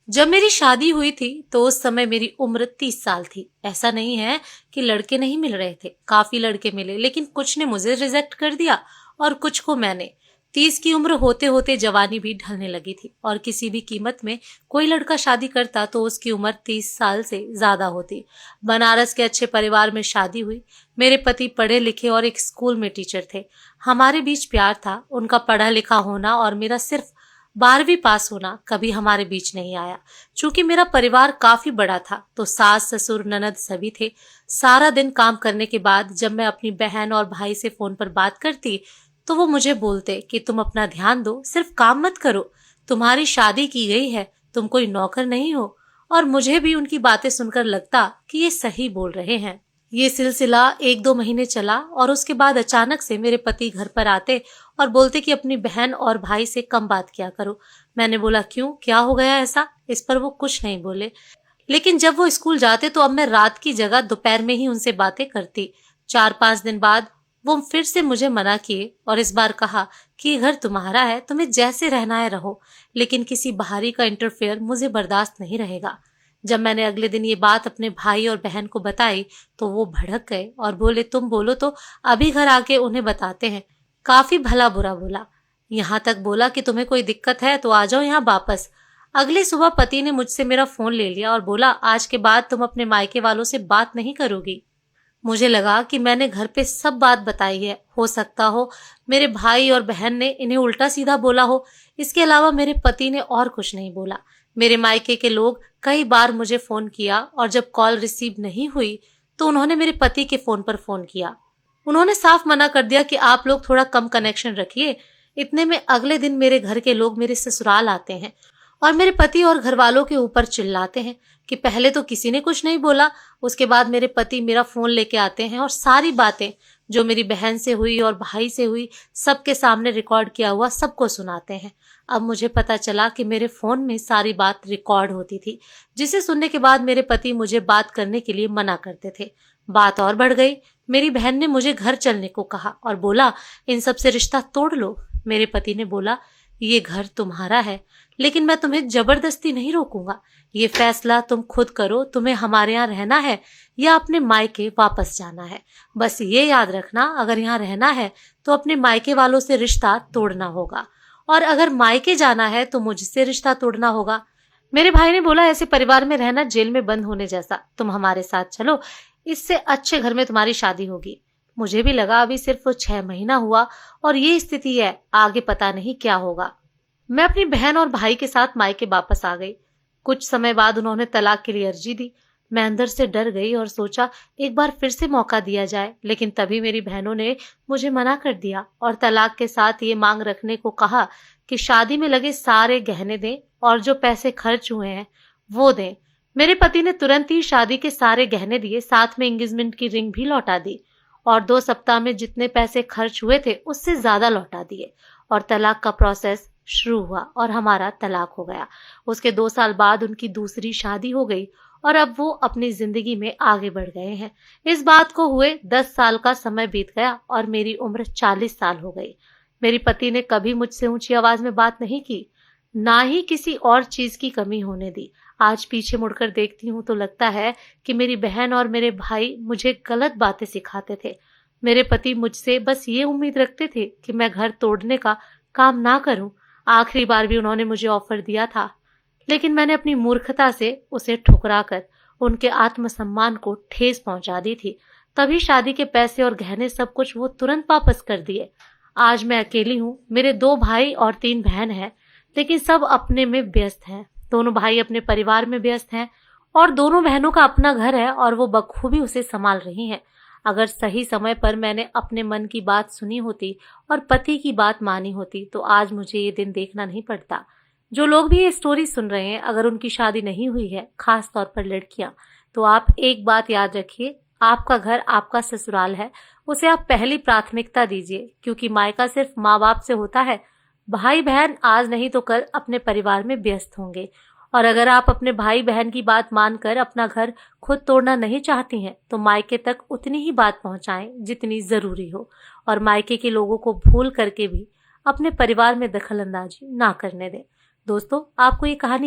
जब मेरी शादी हुई थी तो उस समय मेरी उम्र 30 साल थी। ऐसा नहीं है कि लड़के नहीं मिल रहे थे, काफी लड़के मिले, लेकिन कुछ ने मुझे रिजेक्ट कर दिया और कुछ को मैंने। 30 की उम्र होते होते जवानी भी ढलने लगी थी और किसी भी कीमत में कोई लड़का शादी करता तो उसकी उम्र 30 साल से ज्यादा होती। बनारस के अच्छे परिवार में शादी हुई। मेरे पति पढ़े लिखे और एक स्कूल में टीचर थे। हमारे बीच प्यार था। उनका पढ़ा लिखा होना और मेरा सिर्फ 12वीं पास होना कभी हमारे बीच नहीं आया। चूंकि मेरा परिवार काफी बड़ा था तो सास ससुर ननद सभी थे। सारा दिन काम करने के बाद जब मैं अपनी बहन और भाई से फोन पर बात करती तो वो मुझे बोलते कि तुम अपना ध्यान दो, सिर्फ काम मत करो, तुम्हारी शादी की गई है, तुम कोई नौकर नहीं हो। और मुझे भी उनकी बातें सुनकर लगता कि ये सही बोल रहे हैं। ये सिलसिला 1-2 महीने चला और उसके बाद अचानक से मेरे पति घर पर आते और बोलते कि अपनी बहन और भाई से कम बात किया करो। मैंने बोला क्यों, क्या हो गया ऐसा? इस पर वो कुछ नहीं बोले। लेकिन जब वो स्कूल जाते तो अब मैं रात की जगह दोपहर में ही उनसे बातें करती। 4-5 दिन बाद वो फिर से मुझे मना किए और इस बार कहा कि ये घर तुम्हारा है, तुम्हें जैसे रहना है रहो, लेकिन किसी बाहरी का इंटरफेयर मुझे बर्दाश्त नहीं रहेगा। जब मैंने अगले दिन ये बात अपने भाई और बहन को बताई तो वो भड़क गए और बोले तुम बोलो तो अभी घर आके उन्हें बताते हैं। काफी भला बुरा बोला। यहाँ तक बोला कि तुम्हें कोई दिक्कत है तो आ जाओ यहाँ वापस। अगली सुबह पति ने मुझसे मेरा फोन ले लिया और बोला आज के बाद तुम अपने मायके वालों से बात नहीं करोगी। मुझे लगा कि मैंने घर पे सब बात बताई है। हो सकता हो मेरे भाई और बहन ने इन्हें उल्टा सीधा बोला हो। इसके अलावा मेरे पति ने और कुछ नहीं बोला। मेरे मायके के लोग कई बार मुझे फोन किया और जब कॉल रिसीव नहीं हुई तो उन्होंने मेरे पति के फोन पर फोन किया। उन्होंने साफ मना कर दिया कि आप लोग थोड़ा कम कनेक्शन रखिए। इतने में अगले दिन मेरे घर के लोग मेरे ससुराल आते हैं और मेरे पति और घर वालों के ऊपर चिल्लाते हैं कि पहले तो किसी ने कुछ नहीं बोला। उसके बाद मेरे पति मेरा फोन लेके आते हैं और सारी बातें जो मेरी बहन से हुई और भाई से हुई सबके सामने रिकॉर्ड किया हुआ सबको सुनाते हैं। अब मुझे पता चला कि मेरे फोन में सारी बात रिकॉर्ड होती थी, जिसे सुनने के बाद मेरे पति मुझे बात करने के लिए मना करते थे। बात और बढ़ गई। मेरी बहन ने मुझे घर चलने को कहा और बोला इन सब से रिश्ता तोड़ लो। मेरे पति ने बोला ये घर तुम्हारा है, लेकिन मैं तुम्हें जबरदस्ती नहीं रोकूंगा। ये फैसला तुम खुद करो, तुम्हें हमारे यहाँ रहना है या अपने मायके वापस जाना है। बस ये याद रखना, अगर यहाँ रहना है तो अपने मायके वालों से रिश्ता तोड़ना होगा और अगर मायके जाना है तो मुझसे रिश्ता तोड़ना होगा। मेरे भाई ने बोला ऐसे परिवार में रहना जेल में बंद होने जैसा, तुम हमारे साथ चलो, इससे अच्छे घर में तुम्हारी शादी होगी। मुझे भी लगा अभी सिर्फ 6 महीना हुआ और ये स्थिति है, आगे पता नहीं क्या होगा। मैं अपनी बहन और भाई के साथ मायके वापस आ गई। कुछ समय बाद उन्होंने तलाक के लिए अर्जी दी। मैं अंदर से डर गई और सोचा एक बार फिर से मौका दिया जाए, लेकिन तभी मेरी बहनों ने मुझे मना कर दिया और तलाक के साथ ये मांग रखने को कहा कि शादी में लगे सारे गहने दें और जो पैसे खर्च हुए हैं वो दें। मेरे पति ने तुरंत ही शादी के सारे गहने दिए, साथ में एंगेजमेंट की रिंग भी लौटा दी और 2 सप्ताह में जितने पैसे खर्च हुए थे उससे ज्यादा लौटा दिए और तलाक का प्रोसेस शुरू हुआ और हमारा तलाक हो गया। उसके 2 साल बाद उनकी दूसरी शादी हो गई और अब वो अपनी जिंदगी में आगे बढ़ गए हैं। इस बात को हुए 10 साल का समय बीत गया और मेरी उम्र 40 साल हो गई। मेरे पति ने कभी मुझसे ऊंची आवाज में बात नहीं की, ना ही किसी और चीज की कमी होने दी। आज पीछे मुड़कर देखती हूँ तो लगता है कि मेरी बहन और मेरे भाई मुझे गलत बातें सिखाते थे। मेरे पति मुझसे बस ये उम्मीद रखते थे कि मैं घर तोड़ने का काम ना करूं। आखिरी बार भी उन्होंने मुझे ऑफर दिया था, लेकिन मैंने अपनी मूर्खता से उसे ठुकराकर उनके आत्मसम्मान को ठेस पहुंचा दी थी। तभी शादी के पैसे और गहने सब कुछ वो तुरंत वापस कर दिए। आज मैं अकेली हूँ। मेरे 2 भाई और 3 बहन हैं, लेकिन सब अपने में व्यस्त हैं। दोनों भाई अपने परिवार में व्यस्त हैं और दोनों बहनों का अपना घर है और वो बखूबी उसे संभाल रही हैं। अगर सही समय पर मैंने अपने मन की बात सुनी होती और पति की बात मानी होती तो आज मुझे ये दिन देखना नहीं पड़ता। जो लोग भी ये स्टोरी सुन रहे हैं, अगर उनकी शादी नहीं हुई है, खास तौर पर लड़कियां, तो आप एक बात याद रखिए, आपका घर आपका ससुराल है, उसे आप पहली प्राथमिकता दीजिए, क्योंकि मायका सिर्फ माँ बाप से होता है। भाई बहन आज नहीं तो कल अपने परिवार में व्यस्त होंगे और अगर आप अपने भाई बहन की बात मानकर अपना घर खुद तोड़ना नहीं चाहती हैं तो मायके तक उतनी ही बात पहुंचाएं जितनी जरूरी हो और मायके के लोगों को भूल करके भी अपने परिवार में दखल अंदाजी ना करने दें। दोस्तों, आपको ये कहानी